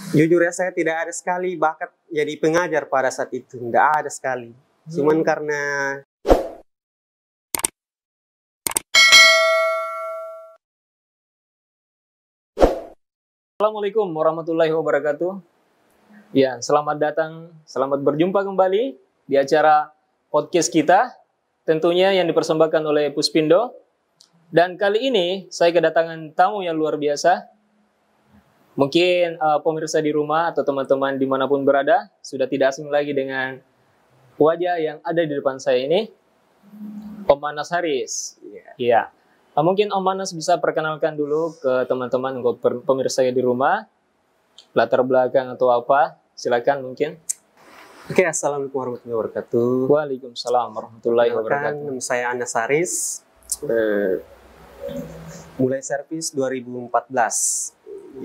Jujur ya, saya tidak ada sekali bakat jadi pengajar pada saat itu. Tidak ada sekali. Cuman karena Assalamualaikum warahmatullahi wabarakatuh. Ya, selamat datang, selamat berjumpa kembali di acara podcast kita, tentunya yang dipersembahkan oleh Puspindo. Dan kali ini saya kedatangan tamu yang luar biasa. Mungkin pemirsa di rumah atau teman-teman dimanapun berada sudah tidak asing lagi dengan wajah yang ada di depan saya ini, Om Manas Haris. Iya. Mungkin Om Manas bisa perkenalkan dulu ke teman-teman, ke pemirsa di rumah, latar belakang atau apa, silakan mungkin. Oke, assalamualaikum warahmatullahi wabarakatuh. Waalaikumsalam warahmatullahi wabarakatuh. Nama saya Manas Haris. Mulai servis 2014.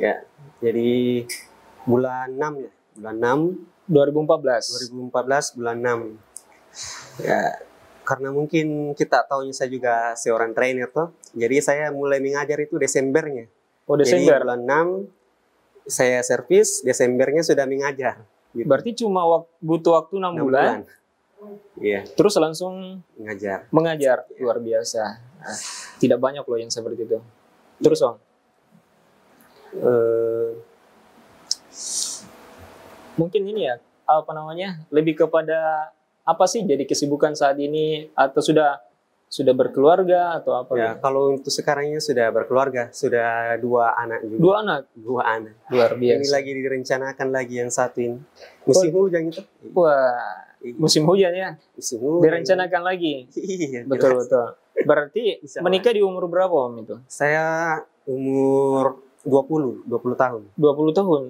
Ya, jadi bulan 6 ya, bulan 6 2014 bulan 6. Ya, karena mungkin kita tahunya saya juga seorang trainer tuh. Jadi saya mulai mengajar itu Desembernya. Oh, Desember. Jadi bulan 6 saya servis, Desembernya sudah mengajar. Gitu. Berarti cuma butuh waktu 6 bulan. Iya. Terus langsung mengajar. Luar biasa. Nah, tidak banyak loh yang seperti itu. Terus Om. Mungkin ini ya, apa namanya, lebih kepada apa sih jadi kesibukan saat ini, atau sudah berkeluarga atau apa? Ya, kalau untuk sekarangnya sudah berkeluarga, sudah 2 anak juga. 2 anak? 2 anak. Luar biasa. Ini lagi direncanakan lagi yang satu ini. Musim hujan itu. Wah, musim hujan ya? Musim hujan. Direncanakan lagi? Iya. Betul. Berarti menikah di umur berapa Om itu? Saya umur 20 tahun. 20 tahun?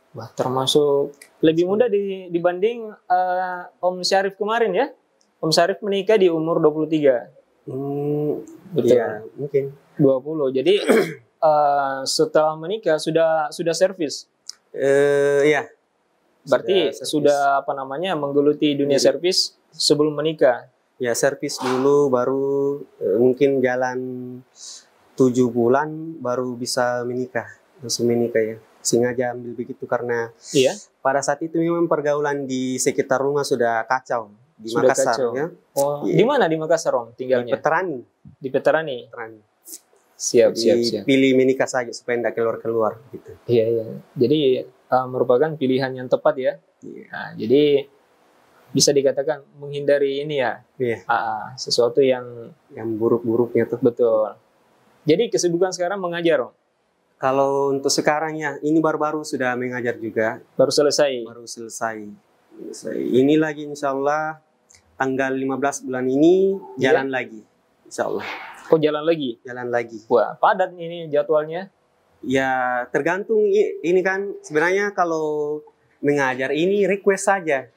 Wah, termasuk lebih muda dibanding Om Syarif kemarin ya? Om Syarif menikah di umur 23. Betul. Iya, mungkin. 20. Jadi setelah menikah sudah servis? Iya. Berarti sudah apa namanya, menggeluti dunia servis sebelum menikah? Ya, servis dulu baru mungkin jalan 7 bulan baru bisa menikah. Langsung menikah ya. Sengaja ambil begitu karena pada saat itu memang pergaulan di sekitar rumah sudah kacau. Di sudah Makassar kacau. Ya. Oh, di mana di Makassar Om tinggalnya? Di Peterani. Di Peterani. Siap. Siap. Pilih menikah saja supaya tidak keluar gitu. Iya. Jadi merupakan pilihan yang tepat ya. Iya. Nah, jadi bisa dikatakan menghindari ini ya. Iya. Sesuatu yang buruk-buruknya tuh. Betul. Jadi kesibukan sekarang mengajar Om? Kalau untuk sekarang ya, ini baru-baru sudah mengajar juga. Baru selesai? Baru selesai. Ini lagi insya Allah tanggal 15 bulan ini jalan lagi. Insya Allah. Oh, jalan lagi? Jalan lagi. Wah, padat ini jadwalnya? Ya, tergantung. Ini kan sebenarnya kalau mengajar ini request saja.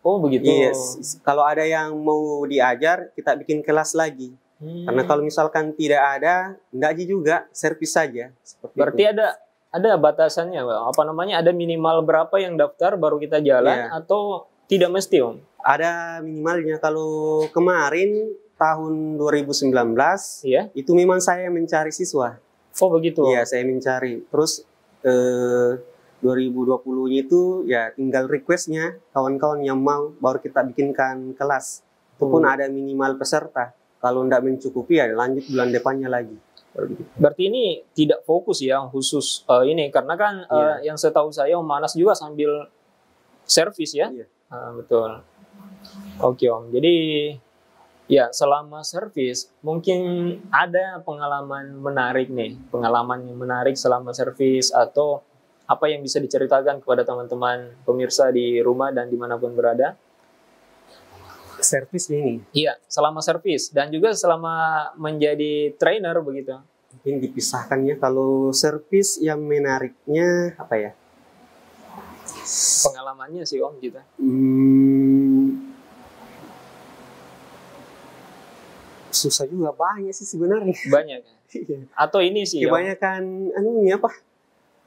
Oh, begitu? Yes. Kalau ada yang mau diajar, kita bikin kelas lagi. Karena kalau misalkan tidak ada, enggak juga, servis saja. Berarti itu. ada batasannya, apa namanya, ada minimal berapa yang daftar baru kita jalan, atau tidak mesti Om? Ada minimalnya. Kalau kemarin tahun 2019, itu memang saya mencari siswa. Oh begitu? Iya, saya mencari. Terus 2020 itu ya tinggal requestnya kawan-kawan yang mau, baru kita bikinkan kelas. Itu pun ada minimal peserta. Kalau tidak mencukupi ya lanjut bulan depannya lagi. Berarti ini tidak fokus ya khusus ini, karena kan yang setahu saya Om Manas juga sambil servis ya. Betul. Oke Om. Jadi ya selama servis mungkin ada pengalaman yang menarik selama servis, atau apa yang bisa diceritakan kepada teman-teman pemirsa di rumah dan dimanapun berada? Servis ini? Iya, selama servis dan juga selama menjadi trainer begitu. Mungkin dipisahkannya. Kalau servis yang menariknya apa ya? Pengalamannya sih Om gitu. Susah juga, banyak sih sebenarnya. Banyak. Atau ini sih kebanyakan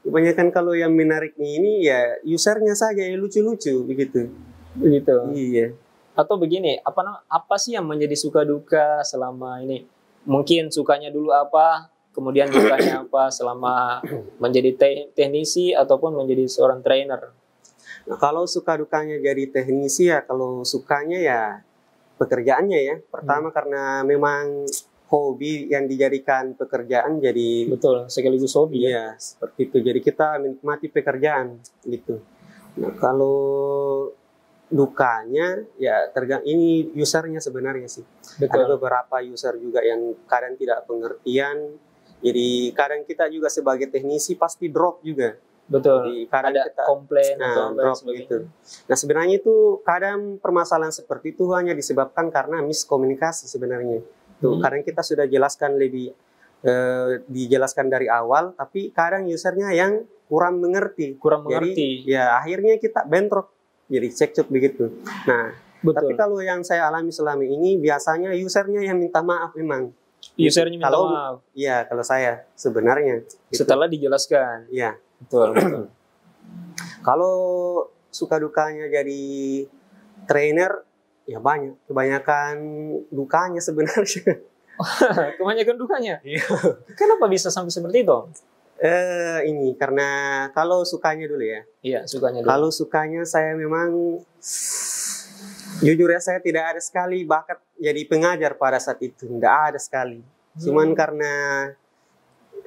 kebanyakan kalau yang menariknya ini ya usernya saja yang lucu-lucu begitu. Iya. Atau begini, apa sih yang menjadi suka duka selama ini? Mungkin sukanya dulu apa, kemudian dukanya apa selama menjadi teknisi ataupun menjadi seorang trainer? Nah, kalau suka dukanya jadi teknisi ya, kalau sukanya ya pekerjaannya ya. Pertama karena memang hobi yang dijadikan pekerjaan, jadi betul, sekaligus hobi ya. Seperti itu. Jadi kita menikmati pekerjaan gitu. Nah, kalau dukanya ya ini usernya sebenarnya sih. Betul. Ada beberapa user juga yang kadang tidak pengertian. Jadi kadang kita juga sebagai teknisi pasti drop juga. Betul. Jadi kadang ada kita komplain atau drop gitu. Nah, sebenarnya itu kadang permasalahan seperti itu hanya disebabkan karena miskomunikasi sebenarnya. Tuh, kadang kita sudah jelaskan lebih dijelaskan dari awal, tapi kadang usernya yang kurang mengerti. Jadi ya akhirnya kita bentrok. Jadi cekcok begitu. Nah, betul. Tapi kalau yang saya alami selama ini biasanya usernya yang minta maaf memang. Usernya minta maaf. Iya, kalau saya sebenarnya. Gitu. Setelah dijelaskan. Iya. Betul, betul. Kalau suka dukanya jadi trainer, ya banyak. Kebanyakan dukanya sebenarnya. Kebanyakan dukanya? Iya. Kenapa bisa sampai seperti itu? Ini karena kalau sukanya dulu ya. Iya, sukanya dulu. Kalau sukanya saya memang jujur ya, saya tidak ada sekali bakat jadi pengajar pada saat itu, tidak ada sekali. Cuman karena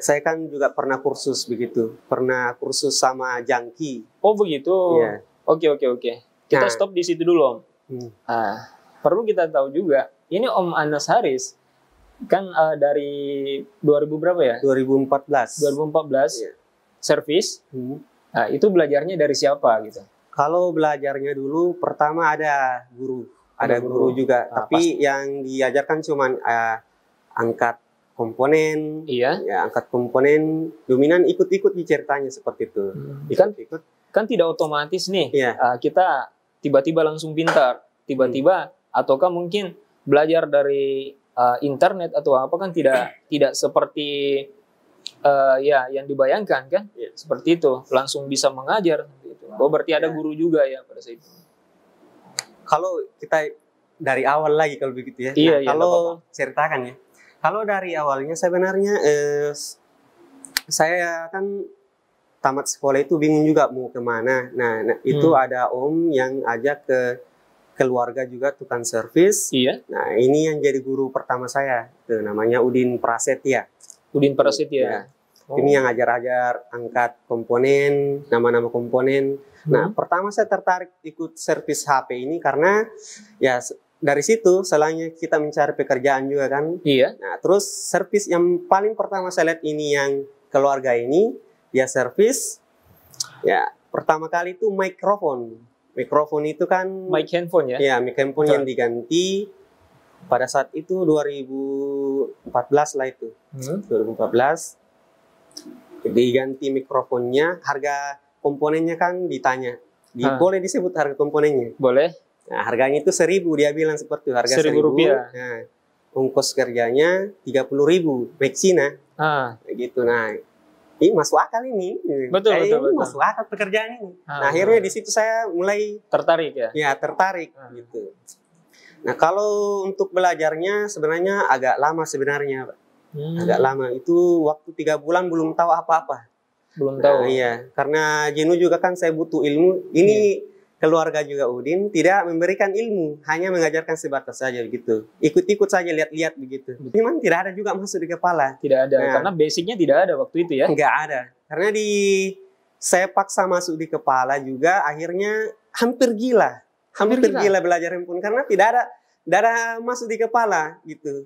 saya kan juga pernah kursus begitu, pernah kursus sama Jangki. Oh begitu. Iya. Oke. Kita stop di situ dulu, Om. Perlu kita tahu juga, ini Om Anas Haris kan dari 2000 berapa ya? 2014. 2014. Iya. Servis. Nah, itu belajarnya dari siapa gitu? Kalau belajarnya dulu pertama ada guru, juga, tapi yang diajarkan cuman angkat komponen, iya, ya angkat komponen, dominan ikut-ikut di ceritanya seperti itu. Ikut-ikut. Kan tidak otomatis nih, iya. Kita tiba-tiba langsung pintar, tiba-tiba ataukah mungkin belajar dari internet atau apa kan tidak seperti ya yang dibayangkan kan, seperti itu langsung bisa mengajar. Oh berarti ada guru juga ya pada saat itu. Kalau kita dari awal lagi kalau begitu ya. Iya, kalau ceritakan ya. Kalau dari awalnya sebenarnya saya kan tamat sekolah itu bingung juga mau kemana. Nah itu ada Om yang ajak ke keluarga juga tukang servis. Iya. Nah ini yang jadi guru pertama saya. Itu namanya Udin Prasetya. Udin Prasetya. Ya. Ini yang ajar-ajar angkat komponen, nama-nama komponen. Nah, pertama saya tertarik ikut servis HP ini karena ya dari situ selain kita mencari pekerjaan juga kan. Iya. Nah, terus servis yang paling pertama saya lihat ini yang keluarga ini dia servis. Ya, pertama kali itu mikrofon. Mikrofon itu kan mic handphone ya? Iya, mic handphone yang diganti pada saat itu 2014 lah itu. 2014. Diganti mikrofonnya, harga komponennya kan ditanya. Boleh disebut harga komponennya? Boleh. Nah, harganya itu 1.000, dia bilang seperti itu, harga 1.000 rupiah. Nah, ongkos kerjanya 30.000 Meksina. Gitu. Nah, ini masuk akal ini. Betul. Masuk akal pekerjaan ini. Nah, akhirnya di situ saya mulai tertarik ya? Ya, tertarik gitu. Nah, kalau untuk belajarnya sebenarnya agak lama sebenarnya, Pak. Agak lama, itu waktu 3 bulan belum tahu apa-apa. Belum tahu. Iya, karena jenuh juga kan saya butuh ilmu. Ini keluarga juga Udin tidak memberikan ilmu, hanya mengajarkan sebatas saja gitu. Ikut-ikut saja, lihat-lihat begitu. Memang tidak ada juga masuk di kepala. Tidak ada, karena basicnya tidak ada waktu itu ya? Enggak ada, karena saya paksa masuk di kepala juga, akhirnya hampir gila belajar handphone karena tidak ada masuk di kepala gitu.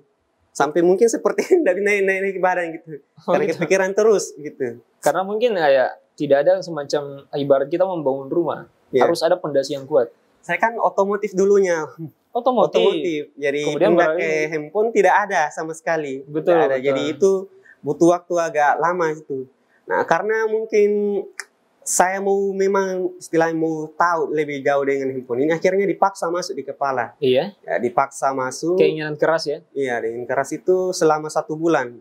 Sampai mungkin seperti dari naik badan gitu. Karena kepikiran terus gitu. Karena mungkin ya tidak ada semacam ibarat kita membangun rumah. Harus ada pondasi yang kuat. Saya kan otomotif dulunya. Otomotif. Jadi kemudian pakai handphone tidak ada sama sekali. Betul. Tidak ada. Jadi itu butuh waktu agak lama itu. Nah, karena mungkin saya memang istilahnya mau tahu lebih jauh dengan handphone ini, akhirnya dipaksa masuk di kepala. Iya. Ya, dipaksa masuk. Keinginan keras ya? Iya, dengan keras itu selama 1 bulan.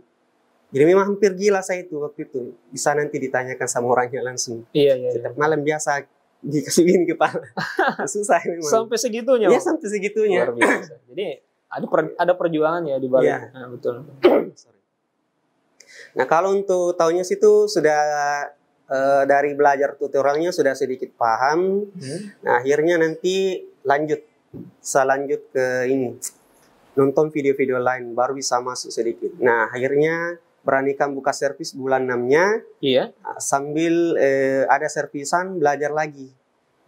Jadi memang hampir gila saya itu waktu itu. Bisa nanti ditanyakan sama orangnya langsung. Iya. Setiap malam biasa dikasihin kepala. Susah memang. Sampai segitunya? Iya, sampai segitunya. Luar biasa. Jadi ada perjuangan ya di balik. Iya. Nah, betul. Nah, kalau untuk tahunya situ sudah dari belajar tutorialnya sudah sedikit paham. Nah, akhirnya nanti bisa lanjut ke ini, nonton video-video lain, baru bisa masuk sedikit. Nah, akhirnya beranikan buka servis bulan 6-nya, Iya. sambil ada servisan belajar lagi.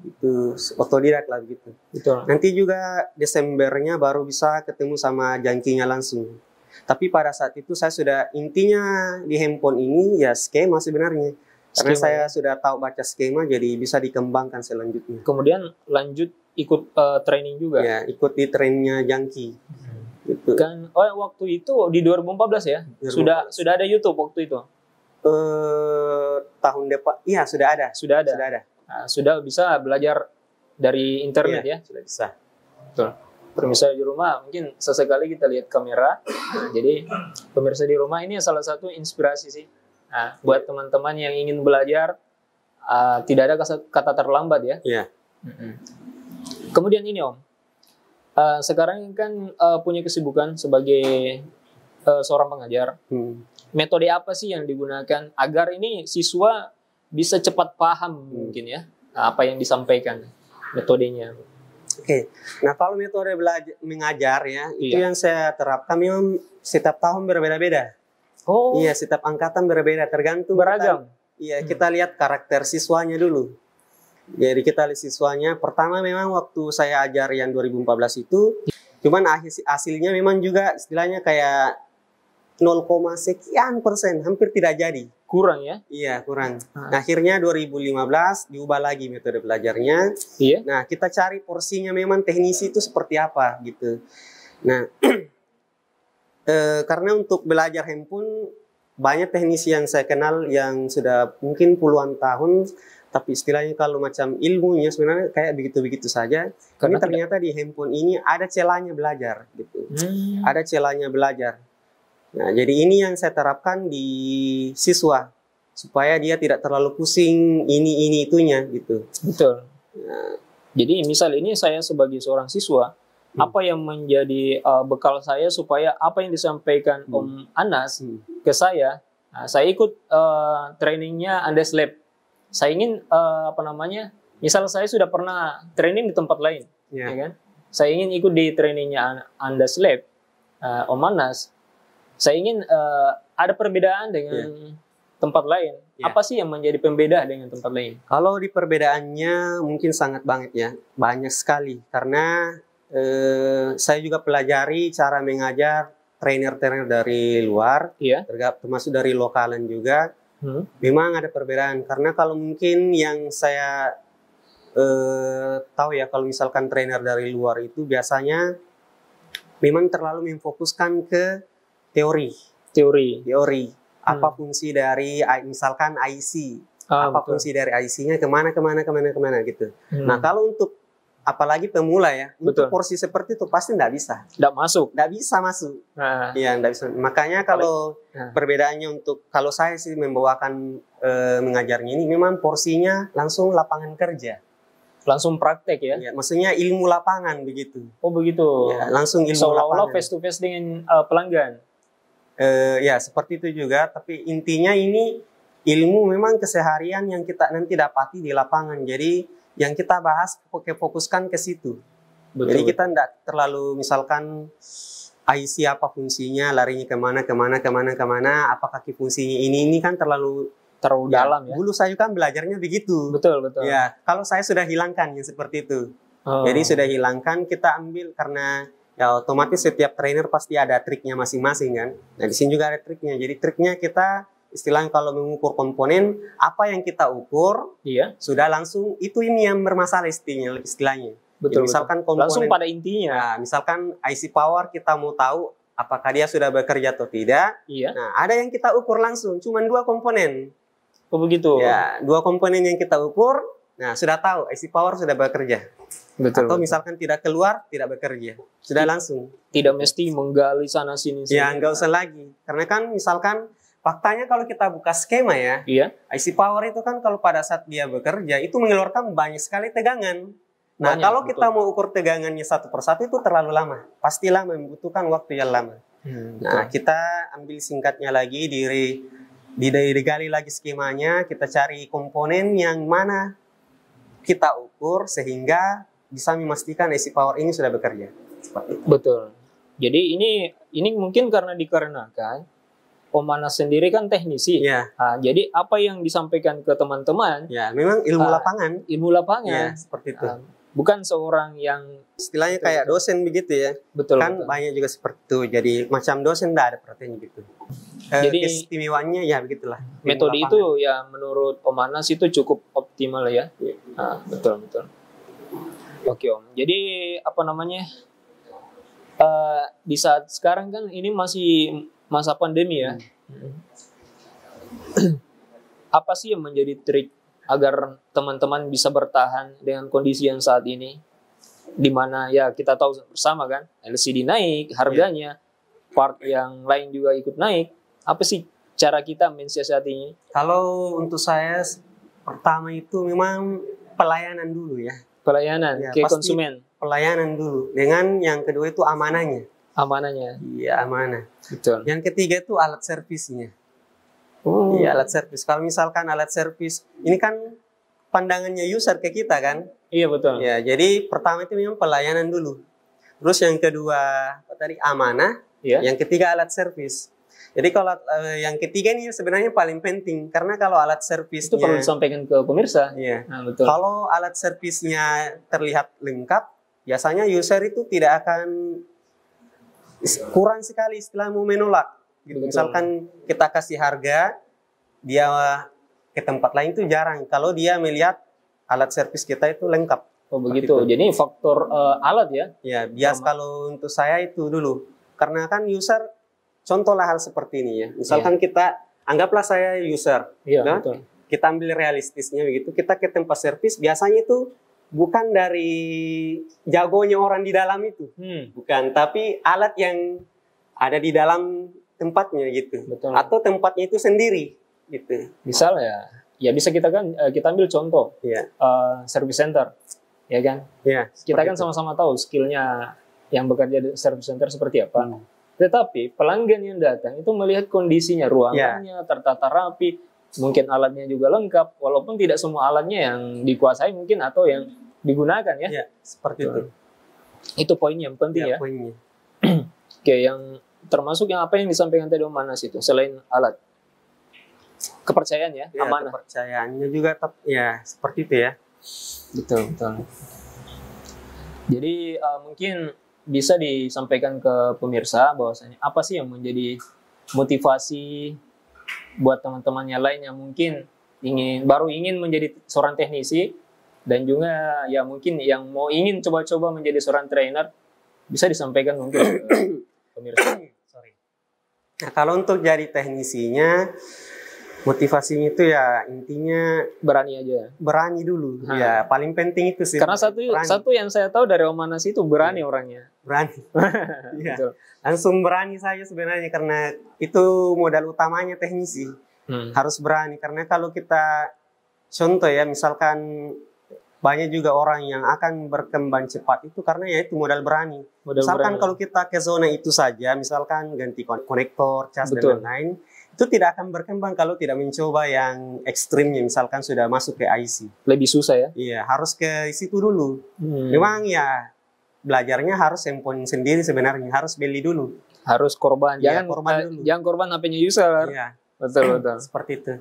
Itu otodidak lah gitu. Betul. Nanti juga Desembernya baru bisa ketemu sama jangkinya langsung. Tapi pada saat itu saya sudah, intinya di handphone ini ya skema sebenarnya. Karena saya sudah tahu baca skema, jadi bisa dikembangkan selanjutnya. Kemudian lanjut ikut training juga? Ya, ikut di trainnya jangki. Gitu. Kan, waktu itu di 2014 ya? 2014. Sudah ada YouTube waktu itu? Tahun depan, iya sudah ada. Sudah ada? Sudah ada. Nah, sudah bisa belajar dari internet ya? Sudah bisa. Betul. Pemirsa di rumah, mungkin sesekali kita lihat kamera. Nah, jadi pemirsa di rumah ini salah satu inspirasi sih. Nah, buat teman-teman yang ingin belajar, tidak ada kata terlambat ya. Iya. Kemudian ini Om, sekarang kan punya kesibukan sebagai seorang pengajar. Metode apa sih yang digunakan agar ini siswa bisa cepat paham mungkin ya apa yang disampaikan, metodenya? Oke. Nah, kalau metode belajar mengajar ya, itu yang saya terapkan memang setiap tahun berbeda-beda. Oh. Iya, setiap angkatan berbeda, tergantung beragam. Kita lihat karakter siswanya dulu. Jadi kita lihat siswanya. Pertama memang waktu saya ajar yang 2014 itu, cuman hasilnya memang juga istilahnya kayak 0, sekian%, hampir tidak jadi. Kurang ya? Iya, kurang. Nah, akhirnya 2015 diubah lagi metode belajarnya. Iya. Nah, kita cari porsinya memang teknisi itu seperti apa gitu. Nah, karena untuk belajar handphone banyak teknisi yang saya kenal yang sudah mungkin puluhan tahun, tapi istilahnya kalau macam ilmunya sebenarnya kayak begitu-begitu saja. Karena ternyata di handphone ini ada celahnya belajar gitu. Ada celahnya belajar. Nah, jadi ini yang saya terapkan di siswa supaya dia tidak terlalu pusing ini itunya gitu. Betul. Nah, jadi misal ini saya sebagai seorang siswa, apa yang menjadi bekal saya supaya apa yang disampaikan Om Anas ke saya ikut trainingnya Andes Lab. Saya ingin misal saya sudah pernah training di tempat lain, ya kan? Saya ingin ikut di trainingnya Andes Lab, Om Anas. Saya ingin ada perbedaan dengan tempat lain. Apa sih yang menjadi pembeda dengan tempat lain? Kalau di perbedaannya mungkin sangat banget ya, banyak sekali. Karena saya juga pelajari cara mengajar trainer-trainer dari luar, termasuk dari lokalan juga. Memang ada perbedaan. Karena kalau mungkin yang saya tahu ya, kalau misalkan trainer dari luar itu biasanya memang terlalu memfokuskan ke teori. Apa fungsi dari misalkan IC, fungsi dari IC-nya kemana gitu. Nah, kalau untuk apalagi pemula ya, untuk porsi seperti itu pasti nggak bisa masuk. Iya, nggak bisa. Makanya kalau perbedaannya untuk, kalau saya sih membawakan mengajarnya ini memang porsinya langsung lapangan kerja. Langsung praktek ya? Ya, maksudnya ilmu lapangan begitu. Oh begitu. Ya, langsung ilmu seolah-olah face to face dengan pelanggan. Ya seperti itu juga, tapi intinya ini ilmu memang keseharian yang kita nanti dapati di lapangan. Jadi yang kita bahas fokuskan ke situ. Jadi kita tidak terlalu misalkan IC apa fungsinya, larinya kemana, apa kaki fungsinya ini kan terlalu dalam ya. Dulu saya kan belajarnya begitu. Betul. Ya, kalau saya sudah hilangkan yang seperti itu. Jadi sudah hilangkan, kita ambil karena ya otomatis setiap trainer pasti ada triknya masing-masing kan. Nah, di sini juga ada triknya. Jadi triknya kita istilahnya kalau mengukur komponen, apa yang kita ukur sudah langsung ini yang bermasalah istilahnya. Betul. Jadi, misalkan komponen langsung pada intinya. Nah, misalkan IC power kita mau tahu apakah dia sudah bekerja atau tidak. Nah, ada yang kita ukur langsung, cuma 2 komponen. Oh begitu. Ya, 2 komponen yang kita ukur. Nah, sudah tahu IC power sudah bekerja. Atau misalkan tidak keluar, tidak bekerja. Sudah langsung. Tidak mesti menggali sana sini. Ya, nggak usah lagi. Karena kan misalkan faktanya kalau kita buka skema ya, IC power itu kan kalau pada saat dia bekerja itu mengeluarkan banyak sekali tegangan. Nah, kalau kita mau ukur tegangannya satu persatu itu terlalu lama. Pastilah membutuhkan waktu yang lama. Nah, kita ambil singkatnya lagi, digali lagi skemanya, kita cari komponen yang mana kita ukur sehingga bisa memastikan AC power ini sudah bekerja. Betul. Jadi ini mungkin karena dikarenakan pemanas sendiri kan teknisi. Ya. Nah, jadi apa yang disampaikan ke teman-teman? Ya, memang ilmu lapangan. Ilmu lapangan. Ya, seperti itu. Bukan seorang yang istilahnya kayak dosen begitu ya. Betul. Kan betul. Banyak juga seperti itu. Jadi macam dosen tidak ada prakteknya gitu. Jadi keistimewaannya ya begitulah. Metode itu ya menurut pemanas itu cukup optimal ya. Nah, betul. Oke Om. Jadi apa namanya? Di saat sekarang kan ini masih masa pandemi ya. Apa sih yang menjadi trik agar teman-teman bisa bertahan dengan kondisi yang saat ini? Di mana ya kita tahu bersama kan, LCD naik harganya, part yang lain juga ikut naik. Apa sih cara kita mensiasatinya? Kalau untuk saya pertama itu memang pelayanan dulu ya. Pelayanan ya, ke konsumen. Pelayanan dulu. Dengan yang kedua itu amanahnya. Amanahnya. Iya, amanah. Betul. Yang ketiga itu alat servisnya. Iya, alat servis. Kalau misalkan alat servis, ini kan pandangannya user ke kita kan? Iya, betul. Ya, jadi pertama itu memang pelayanan dulu. Terus yang kedua tadi amanah. Iya. Yang ketiga alat servis. Jadi kalau yang ketiga ini sebenarnya paling penting karena kalau alat servisnya itu perlu disampaikan ke pemirsa. Iya. Nah, betul. Kalau alat servisnya terlihat lengkap, biasanya user itu tidak akan kurang sekali istilah mau menolak. Gitu. Misalkan kita kasih harga, dia ke tempat lain itu jarang. Kalau dia melihat alat servis kita itu lengkap. Oh begitu. Jadi faktor alat ya? Ya, bias kalau untuk saya itu dulu. Karena kan user, contohlah hal seperti ini ya. Misalkan kita, anggaplah saya user. Iya, nah, betul. Kita ambil realistisnya begitu. Kita ke tempat servis, biasanya itu bukan dari jagonya orang di dalam itu. Bukan, tapi alat yang ada di dalam tempatnya gitu. Betul. Atau tempatnya itu sendiri gitu. Misal ya bisa kita ambil contoh. Iya. Service center. Ya kan? Iya. Kita kan sama-sama tahu skillnya yang bekerja di service center seperti apa. Tetapi pelanggan yang datang itu melihat kondisinya, ruangannya tertata rapi, mungkin alatnya juga lengkap, walaupun tidak semua alatnya yang dikuasai mungkin atau yang digunakan ya. Ya, seperti itu. Itu poin yang penting ya. Poinnya. Oke, yang termasuk yang apa yang disampaikan tadi Om Manas itu selain alat. Kepercayaan ya, amanah. Kepercayaannya juga ya seperti itu ya. Betul. Jadi mungkin bisa disampaikan ke pemirsa bahwasanya apa sih yang menjadi motivasi buat teman-teman yang lain yang mungkin baru ingin menjadi seorang teknisi dan juga ya mungkin yang mau ingin coba-coba menjadi seorang trainer, bisa disampaikan mungkin ke pemirsa. Nah, kalau untuk jadi teknisinya motivasinya itu ya intinya berani aja. Berani dulu. Ya, paling penting itu sih. Karena satu yang saya tahu dari Om Manas itu berani orangnya. Berani. Ya. Langsung berani saja sebenarnya karena itu modal utamanya teknisi. Harus berani karena kalau kita contoh ya misalkan banyak juga orang yang akan berkembang cepat itu karena ya itu modal berani. Misalkan kalau kita ke zona itu saja, misalkan ganti konektor, cas dan lain-lain, itu tidak akan berkembang kalau tidak mencoba yang ekstrimnya, misalkan sudah masuk ke IC. Lebih susah ya? Iya, harus ke situ dulu. Memang ya belajarnya harus handphone sendiri sebenarnya, harus beli dulu. Harus korban, jangan korban dulu. Jangan korban HP-nya user. Iya. Betul. Seperti itu.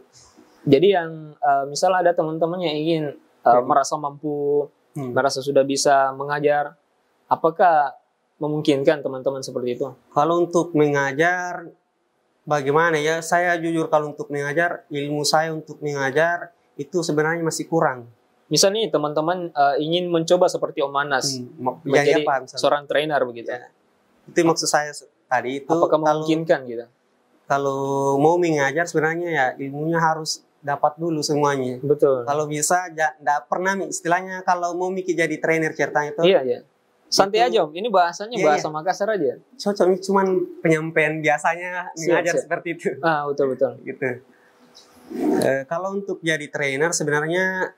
Jadi yang misal ada teman-teman yang ingin merasa mampu, merasa sudah bisa mengajar, apakah memungkinkan teman-teman seperti itu? Kalau untuk mengajar, bagaimana ya? Saya jujur kalau untuk mengajar, ilmu saya untuk mengajar itu sebenarnya masih kurang. Misalnya teman-teman ingin mencoba seperti Om Manas, menjadi seorang trainer begitu. Ya. Itu maksud saya tadi itu. Apakah memungkinkan gitu? Kalau mau mengajar sebenarnya ya ilmunya harus dapat dulu semuanya. Betul. Kalau bisa, tidak pernah istilahnya kalau mau mikir jadi trainer ceritanya itu. Iya. Santai aja Om, ini bahasanya bahasa Makassar aja. Cocok, cuman penyampaian biasanya mengajar seperti itu. Betul. Gitu. Kalau untuk jadi trainer sebenarnya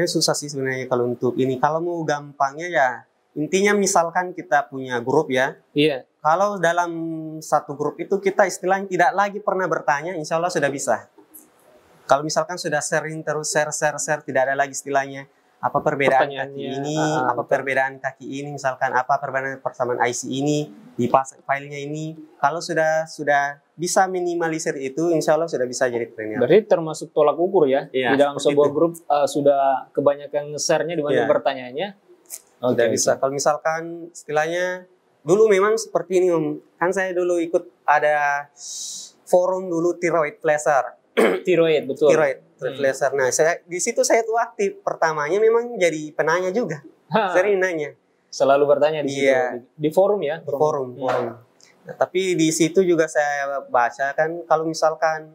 susah sih sebenarnya kalau untuk ini. Kalau mau gampangnya ya intinya misalkan kita punya grup ya. Iya. Kalau dalam satu grup itu kita istilahnya tidak lagi pernah bertanya, insya Allah sudah bisa. Kalau misalkan sudah sering terus share, tidak ada lagi istilahnya apa perbedaan kaki ini, apa perbedaan kaki ini, misalkan apa perbedaan persamaan IC ini di filenya ini. Kalau sudah bisa minimalisir itu, insya Allah sudah bisa jadi trainer. Berarti termasuk tolak ukur ya, di dalam sebuah grup sudah kebanyakan nge-share-nya dibanding bertanyanya. Sudah bisa. Kalau misalkan istilahnya dulu memang seperti ini Om. Kan saya dulu ikut ada forum dulu thyroid flasher. Thyroid, betul. Thyroid flasher. Nah, di situ saya tuh aktif. Pertamanya memang jadi penanya juga. Sering nanya. Selalu bertanya di situ. Di forum ya? Forum. Nah, tapi di situ juga saya baca kan kalau misalkan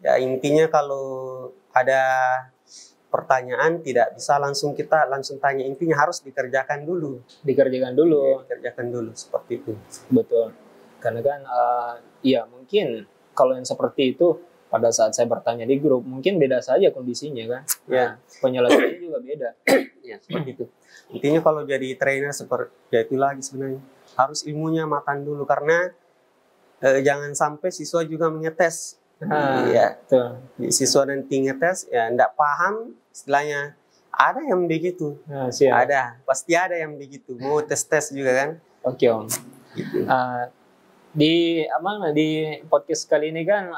ya intinya kalau ada pertanyaan tidak bisa langsung tanya, intinya harus dikerjakan dulu. Dikerjakan dulu seperti itu. Betul. Karena kan ya mungkin kalau yang seperti itu pada saat saya bertanya di grup mungkin beda saja kondisinya kan. Ya. Penyelesaiannya juga beda. Ya, seperti itu. Intinya kalau jadi trainer seperti ya itu lagi sebenarnya harus ilmunya matang dulu karena jangan sampai siswa juga mengetes. Iya, siswa nanti ngetes ya enggak paham istilahnya. Ada yang begitu. Ada, pasti ada yang begitu. Mau tes juga kan. Oke Om. Gitu. Di podcast kali ini kan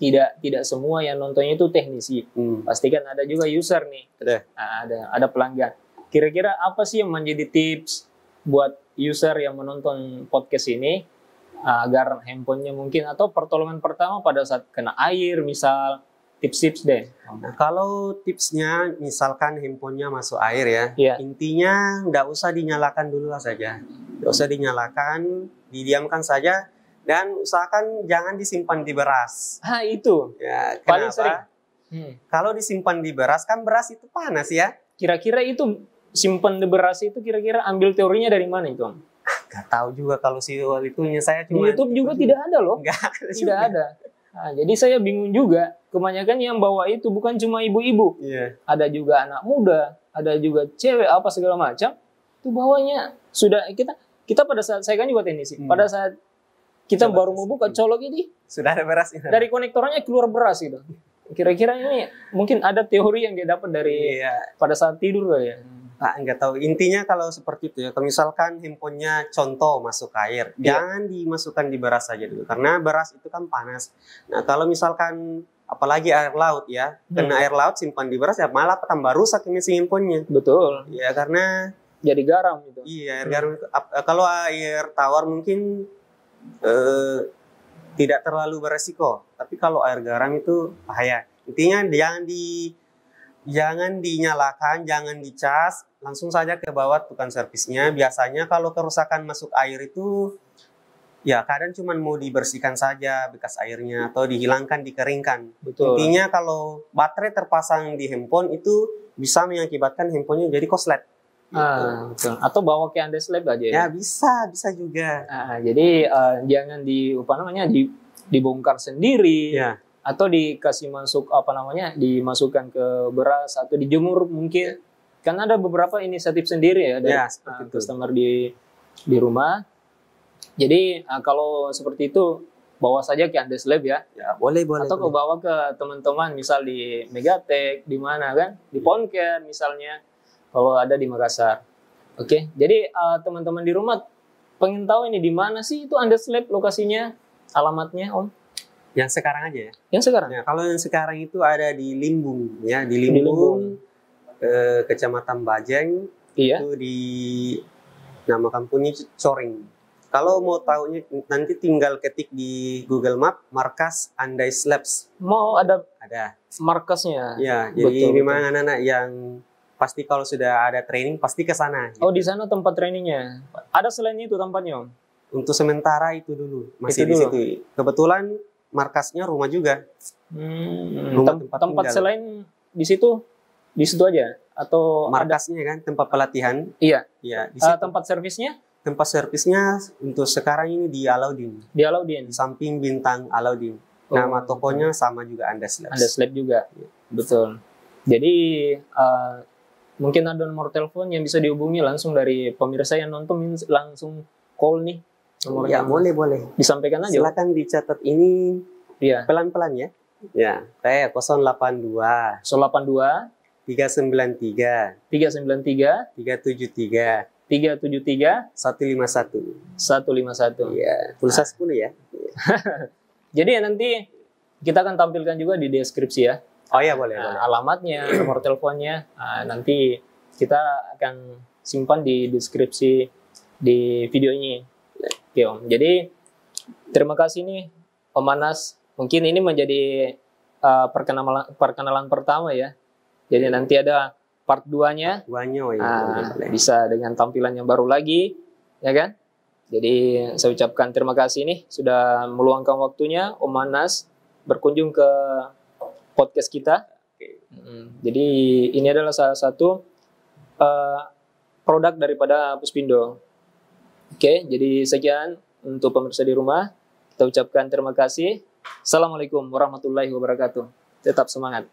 tidak semua yang nontonnya itu teknisi. Pasti kan ada juga user nih. Ada pelanggan. Kira-kira apa sih yang menjadi tips buat user yang menonton podcast ini agar handphonenya mungkin atau pertolongan pertama pada saat kena air misal, tips-tips deh. Nah, kalau tipsnya misalkan handphonenya masuk air ya, intinya nggak usah dinyalakan dulu saja, nggak usah dinyalakan, didiamkan saja dan usahakan jangan disimpan di beras. Itu ya, paling sering. Kalau disimpan di beras kan beras itu panas ya. Kira-kira itu simpan di beras itu kira-kira ambil teorinya dari mana itu? Gak tahu juga kalau soal itunya saya cuma di YouTube juga tidak ada loh. Tidak ada. Nah, jadi saya bingung juga. Kebanyakan yang bawa itu bukan cuma ibu-ibu. Ada juga anak muda, ada juga cewek apa segala macam. Itu bawanya sudah kita pada saat saya kan juga teknisi. Pada saat kita baru mau buka colok ini sudah ada beras. Dari konektornya keluar beras gitu. Kira-kira ini mungkin ada teori yang dia dapat dari pada saat tidur ya. Enggak tahu. Intinya kalau seperti itu ya, kalau misalkan handphonenya contoh masuk air, jangan dimasukkan di beras saja dulu. Karena beras itu kan panas. Nah, kalau misalkan apalagi air laut ya, kena air laut simpan di beras ya malah tambah rusak ini si handphonenya. Betul. Ya karena jadi garam gitu. Iya, air garam. Kalau air tawar mungkin tidak terlalu beresiko. Tapi kalau air garam itu bahaya. Intinya jangan dinyalakan, jangan dicas, langsung saja ke bawah tukang servisnya. Biasanya kalau kerusakan masuk air itu ya kadang cuma mau dibersihkan saja bekas airnya atau dihilangkan, dikeringkan. Betul. Intinya kalau baterai terpasang di handphone itu bisa mengakibatkan handphonenya jadi koslet. Betul. Atau bawa ke undeslab aja ya? Ya bisa juga. Jadi jangan dibongkar sendiri. Atau dikasih masuk dimasukkan ke beras atau dijemur mungkin. Kan ada beberapa inisiatif sendiri ya dari customer di rumah. Jadi kalau seperti itu bawa saja ke undeslab ya. Boleh. Atau kau bawa ke teman-teman misal di Megatek, di mana kan? Di Poncare misalnya. Kalau ada di Makassar. Oke. Jadi teman-teman di rumah pengen tahu ini di mana sih itu undeslab lokasinya, alamatnya Om? Yang sekarang aja ya? Yang sekarang? Ya, kalau yang sekarang itu ada di Limbung ya, di Limbung. Kecamatan Bajeng. Itu di nama kampungnya Coring. Kalau mau tahunya nanti tinggal ketik di Google Map markas Undeslabs. Mau ada markasnya. Ya, jadi memang anak-anak yang pasti kalau sudah ada training pasti ke sana. Oh, di sana tempat trainingnya. Ada selain itu tempatnya, Om? Untuk sementara itu dulu, masih di situ. Kebetulan markasnya rumah juga. Tempat selain di situ aja atau markasnya kan tempat pelatihan? Iya. Di situ. Tempat servisnya? Tempat servisnya untuk sekarang ini di Alaudin. Di Alaudin. Di samping Bintang Alaudin. Nama tokonya sama juga Undeslabs. Undeslabs juga. Betul. Jadi Mungkin ada nomor telepon yang bisa dihubungi langsung dari pemirsa yang nonton, langsung call nih. Ya, boleh. Disampaikan aja. Silakan dicatat ini Iya. pelan-pelan ya. Ya, saya 082 393 373 151. Iya, pulsa 10 ya. Jadi nanti kita akan tampilkan juga di deskripsi ya. Oh iya, boleh. Alamatnya, nomor teleponnya, nanti kita akan simpan di deskripsi di video ini. Oke Om. Jadi terima kasih nih Om Manas. Mungkin ini menjadi perkenalan pertama ya. Jadi nanti ada part 2-nya. Bisa dengan tampilan yang baru lagi, ya kan? Jadi saya ucapkan terima kasih nih sudah meluangkan waktunya Om Manas berkunjung ke podcast kita. Jadi ini adalah salah satu produk daripada Puspindo. Oke, jadi sekian untuk pemirsa di rumah. Kita ucapkan terima kasih. Assalamualaikum warahmatullahi wabarakatuh. Tetap semangat.